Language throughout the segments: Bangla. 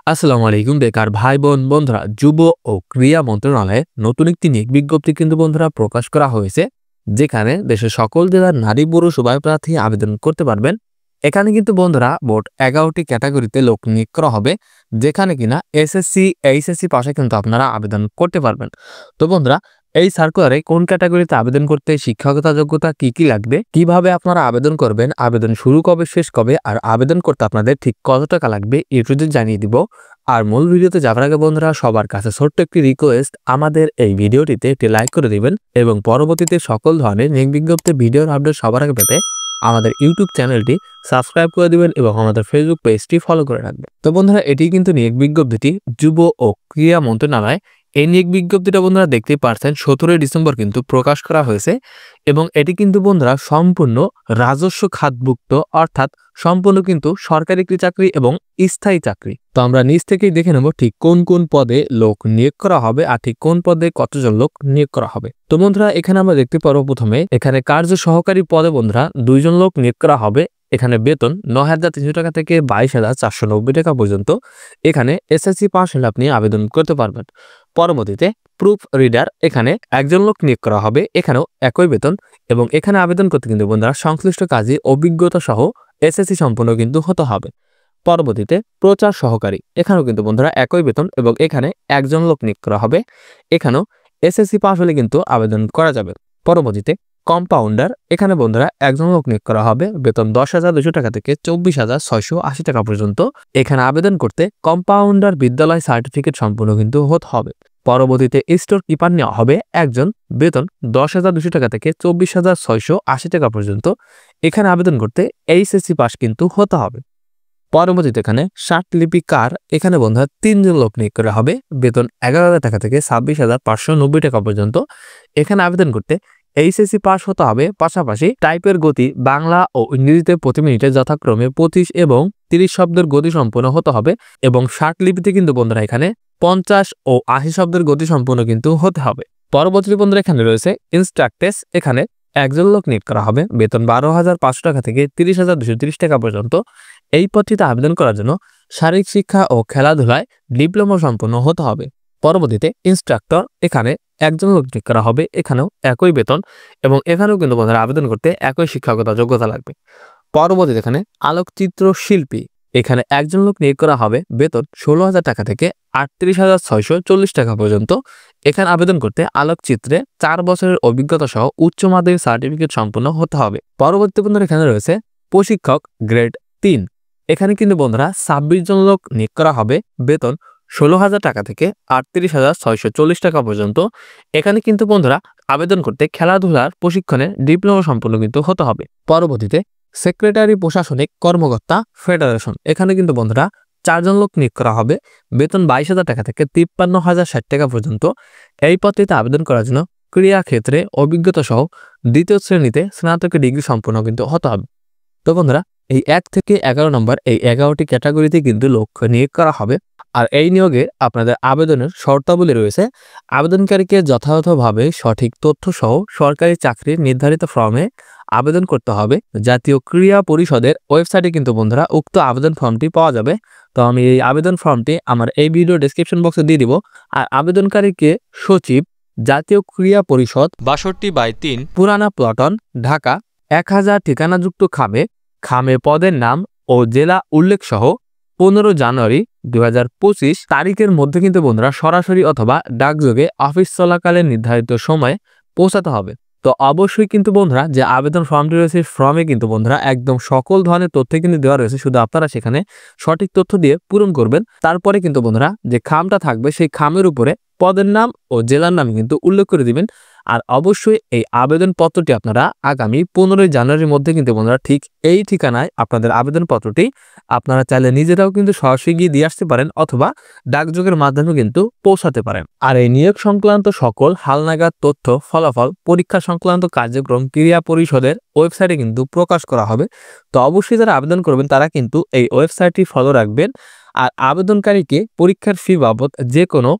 আসসালামু আলাইকুম বেকার ভাই বোন বন্ধুরা, যুব ও ক্রীড়া মন্ত্রণালয়ে নতুন একটি নিয়োগ বিজ্ঞপ্তি কিন্তু বন্ধুরা প্রকাশ করা হয়েছে, যেখানে দেশের সকল জেলার নারী পুরুষ উভয় প্রার্থী আবেদন করতে পারবেন। এখানে কিন্তু বন্ধুরা মোট 11টি ক্যাটাগরিতে লোক নিয়োগ করা হবে, যেখানে কিনা এসএসসি এইচএসসি পাশে কিন্তু আপনারা আবেদন করতে পারবেন। তো বন্ধুরা, এই সার্কুলারে কোন ক্যাটাগরিতে আবেদন করতে শিক্ষাগত যোগ্যতা কি কি লাগবে, কিভাবে আপনারা আবেদন করবেন, আবেদন শুরু কবে শেষ কবে, আর আবেদন করতে আপনাদের ঠিক কত টাকা লাগবে এটুকু জানিয়ে দিব। আর মূল ভিডিওতে যাওয়ার আগে বন্ধুরা, সবার কাছে ছোট্ট একটি রিকোয়েস্ট, আমাদের এই ভিডিওটিতে একটি লাইক করে দিবেন এবং পরবর্তীতে সকল ধরনের নিয়োগ বিজ্ঞপ্তি ভিডিওর আপডেট সবার আগে পেতে আমাদের ইউটিউব চ্যানেলটি সাবস্ক্রাইব করে দিবেন এবং আমাদের ফেসবুক পেজটি ফলো করে রাখবেন। তো বন্ধুরা, এটি কিন্তু নিয়োগ বিজ্ঞপ্তিটি যুব ও ক্রীড়া মন্ত্রণালয়। এই নিয়োগ বিজ্ঞপ্তিটা বন্ধুরা দেখতেই পারছেন 17 ডিসেম্বর কিন্তু প্রকাশ করা হয়েছে এবং এটি কিন্তু বন্ধুরা সম্পূর্ণ রাজস্ব খাতভুক্ত, অর্থাৎ সম্পূর্ণ কিন্তু সরকারি চাকরি এবং স্থায়ী চাকরি। তো আমরা নিজ থেকেই দেখে নেব ঠিক কোন কোন পদে লোক নিয়োগ করা হবে আর ঠিক কোন পদে কতজন লোক নিয়োগ করা হবে। তো বন্ধুরা, এখানে আমরা দেখতে পারবো প্রথমে এখানে কার্য সহকারী পদে বন্ধুরা 2 জন লোক নিয়োগ করা হবে। এখানে বেতন 9,300 টাকা থেকে 22,490 টাকা পর্যন্ত। এখানে এসএসসি পাস হলে আপনি আবেদন করতে পারবেন। পরবর্তীতে প্রুফ রিডার, এখানে একজন লোক নিয়োগ করা হবে, এখানেও একই বেতন এবং এখানে আবেদন করতে কিন্তু বন্ধুরা সংশ্লিষ্ট কাজে অভিজ্ঞতা সহ এসএসসি সম্পন্ন কিন্তু হতে হবে। পরবর্তীতে প্রচার সহকারী, এখানেও কিন্তু বন্ধুরা একই বেতন এবং এখানে একজন লোক নিয়োগ করা হবে, এখানেও এসএসসি পাস হলে কিন্তু আবেদন করা যাবে। পরবর্তীতে কম্পাউন্ডার, এখানে বন্ধুরা একজন লোক নিয়োগ করা হবে, বেতন 10,200 টাকা থেকে 24,680 টাকা পর্যন্ত। এখানে আবেদন করতে কম্পাউন্ডার বিদ্যালয় সার্টিফিকেট সম্পূর্ণ কিন্তু হতে হবে। পরবর্তীতে স্টোর কিপার নেওয়া হবে একজন, বেতন 10,200 টাকা থেকে 24,680 টাকা পর্যন্ত। এখানে আবেদন করতে এইচএসসি পাস কিন্তু হতে হবে। পরবর্তীতে এখানে লিপিকার, এখানে বন্ধুরা 3 জন লোক নিয়োগ করা হবে, বেতন 11,000 টাকা থেকে 26,590 টাকা পর্যন্ত। এখানে আবেদন করতে এইচএসসি পাস হতে হবে, পাশাপাশি টাইপের গতি বাংলা ও ইংরেজিতে প্রতি মিনিটে যথাক্রমে 25 এবং 30 শব্দের গতি সম্পন্ন হতে হবে এবং লিপিতে কিন্তু বন্ধুরা এখানে 50 ও 80 শব্দের গতি সম্পন্ন কিন্তু হতে হবে। পরবর্তী বন্ধুরা এখানে রয়েছে ইনস্ট্রাক্টেস, এখানে একজন লোক নিয়োগ করা হবে, বেতন 12,500 টাকা থেকে 30,230 টাকা পর্যন্ত। এই পদটিতে আবেদন করার জন্য শারীরিক শিক্ষা ও খেলাধুলায় ডিপ্লোমা সম্পন্ন হতে হবে। পরবর্তীতে ইনস্ট্রাক্টর, এখানে একজন লোক নিয়োগ করা হবে, এখানেও একই বেতন এবং এখানেও কিন্তু বন্ধুরা আবেদন করতে একই শিক্ষাগত যোগ্যতা লাগবে। পরবর্তীতে এখানে আলোকচিত্র শিল্পী, এখানে একজন লোক নিয়োগ করা হবে, বেতন 16,000 টাকা থেকে 38,640 টাকা পর্যন্ত। এখানে আবেদন করতে আলোকচিত্রে 4 বছরের অভিজ্ঞতা সহ উচ্চ মাধ্যমিক সার্টিফিকেট সম্পন্ন হতে হবে। পরবর্তী বন্ধুরা এখানে রয়েছে প্রশিক্ষক গ্রেড 3, এখানে কিন্তু বন্ধুরা 26 জন লোক নিয়োগ করা হবে, বেতন 16,000 টাকা থেকে 38,640 টাকা পর্যন্ত। এখানে কিন্তু বন্ধুরা আবেদন করতে খেলাধুলার প্রশিক্ষণে ডিপ্লোমা সম্পন্ন কিন্তু হতে হবে। পরবর্তীতে সেক্রেটারি প্রশাসনিক কর্মকর্তা ফেডারেশন, এখানে কিন্তু বন্ধুরা 4 জন লোক নিয়োগ করা হবে, বেতন 22,000 টাকা থেকে 53,060 টাকা পর্যন্ত। এই পদটিতে আবেদন করার জন্য ক্রীড়া ক্ষেত্রে অভিজ্ঞতা সহ 2য় শ্রেণীতে স্নাতকের ডিগ্রি সম্পন্ন কিন্তু হতে হবে। তো বন্ধুরা, এই 1 থেকে 11 নম্বর এই 11টি ক্যাটাগরিতে কিন্তু লোক নিয়োগ করা হবে। আর এই নিয়োগে আপনাদের আবেদনের শর্তাবলী রয়েছে, আবেদনকারীকে যথাযথভাবে সঠিক তথ্য সহ সরকারি চাকরির নির্ধারিত ফর্মে আবেদন করতে হবে। জাতীয় ক্রীড়া পরিষদের ওয়েবসাইটে কিন্তু বন্ধুরা উক্ত আবেদন ফর্মটি পাওয়া যাবে। তো আমি এই আবেদন ফর্মটি আমার এই ভিডিও ডেসক্রিপশন বক্সে দিয়ে দিব। আর আবেদনকারীকে সচিব, জাতীয় ক্রীড়া পরিষদ 62/3 পুরানা প্লটন, ঢাকা 1000, ঠিকানাযুক্ত খামে পদের নাম ও জেলা উল্লেখ সহ 15 জানুয়ারি 2025 তারিখের মধ্যে কিন্তু বন্ধুরা সরাসরি অথবা ডাকযোগে অফিস চলাকালে নির্ধারিত সময়ে পৌঁছাতে হবে। তো অবশ্যই কিন্তু বন্ধুরা যে আবেদন ফর্মটি রয়েছে, ফর্মে কিন্তু বন্ধুরা একদম সকল ধরনের তথ্য কিন্তু দেওয়া রয়েছে, শুধু আপনারা সেখানে সঠিক তথ্য দিয়ে পূরণ করবেন। তারপরে কিন্তু বন্ধুরা যে খামটা থাকবে সেই খামের উপরে পদের নাম ও জেলার নাম কিন্তু উল্লেখ করে দিবেন। আর অবশ্যই এই আবেদনপত্রটি আপনারা আগামী 15 জানুয়ারির মধ্যে কিন্তু বন্ধুরা ঠিক এই ঠিকানায় আপনাদের আবেদনপত্রটি আপনারা চাইলে নিজেরাও কিন্তু সরাসরি গিয়ে দিয়ে আসতে পারেন অথবা ডাকযোগের মাধ্যমে কিন্তু পৌঁছাতে পারেন। আর এই নিয়োগ সংক্রান্ত সকল হালনাগাদ তথ্য, ফলাফল, পরীক্ষা সংক্রান্ত কার্যক্রম ক্রীড়া পরিষদের ওয়েবসাইটে কিন্তু প্রকাশ করা হবে। তো অবশ্যই যারা আবেদন করবেন তারা কিন্তু এই ওয়েবসাইটটি ফলো রাখবেন। আর আবেদনকারীকে পরীক্ষার ফি বাবদ যে কোনো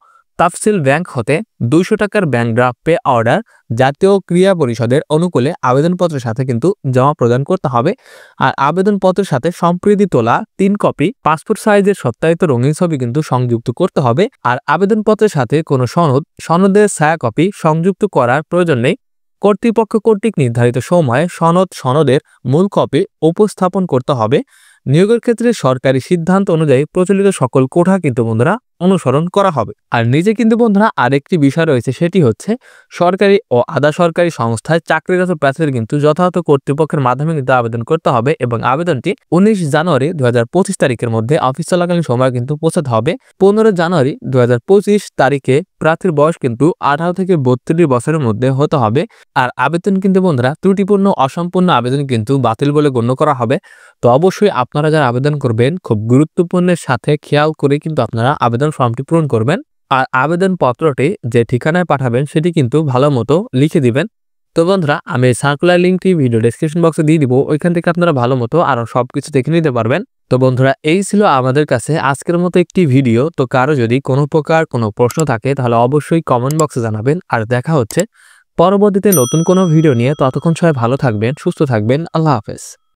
তাফসিল ব্যাংক হতে 200 টাকার ব্যাংক ড্রাফট পে অর্ডার জাতীয় ক্রীড়া পরিষদের অনুকূলে আবেদনপত্রের সাথে কিন্তু জমা প্রদান করতে হবে। আর আবেদনপত্রের সাথে সম্প্রতি তোলা 3 কপি পাসপোর্ট সাইজের সত্যায়িত রঙিন ছবি কিন্তু সংযুক্ত করতে হবে। আর আবেদনপত্রের সাথে কোনো সনদের ছায়া কপি সংযুক্ত করার প্রয়োজন নেই। কর্তৃপক্ষ কর্তৃক নির্ধারিত সময়ে সনদের মূল কপি উপস্থাপন করতে হবে। নিয়োগের ক্ষেত্রে সরকারি সিদ্ধান্ত অনুযায়ী প্রচলিত সকল কোঠা কিন্তু বন্ধুরা অনুসরণ করা হবে। আর নিজে কিন্তু বন্ধুরা আরেকটি বিষয় রয়েছে, সেটি হচ্ছে সরকারি ও আধা সরকারি সংস্থায় চাকরিরত প্রার্থীদের কিন্তু যথাযথ কর্তৃপক্ষের মাধ্যমে কিন্তু আবেদন করতে হবে এবং আবেদনটি 19 জানুয়ারি 2025 তারিখের মধ্যে অফিস চলাকালীন সময় কিন্তু পৌঁছাতে হবে। 15 জানুয়ারি 2025 তারিখে প্রার্থীর বয়স কিন্তু 18 থেকে 32 বছরের মধ্যে হতে হবে। আর আবেদন কিন্তু বন্ধুরা ত্রুটিপূর্ণ অসম্পূর্ণ আবেদন কিন্তু বাতিল বলে গণ্য করা হবে। তো অবশ্যই আপনারা যারা আবেদন করবেন খুব গুরুত্বপূর্ণের সাথে খেয়াল করে কিন্তু আপনারা আবেদন ফর্মটি পূরণ করবেন। আর আবেদন পত্রটি যে ঠিকানায় পাঠাবেন সেটি কিন্তু ভালো মতো লিখে দিবেন। তো বন্ধুরা আমি সার্কুলার লিঙ্কটি ভিডিও ডেসক্রিপশন বক্সে দিয়ে দিব, ওইখান থেকে আপনারা ভালো মতো আরো সবকিছু দেখে নিতে পারবেন। তো বন্ধুরা এই ছিল আমাদের কাছে আজকের মতো একটি ভিডিও। তো কারো যদি কোনো প্রকার কোনো প্রশ্ন থাকে তাহলে অবশ্যই কমেন্ট বক্সে জানাবেন। আর দেখা হচ্ছে পরবর্তীতে নতুন কোনো ভিডিও নিয়ে। ততক্ষণ সবাই ভালো থাকবেন, সুস্থ থাকবেন। আল্লাহ হাফেজ।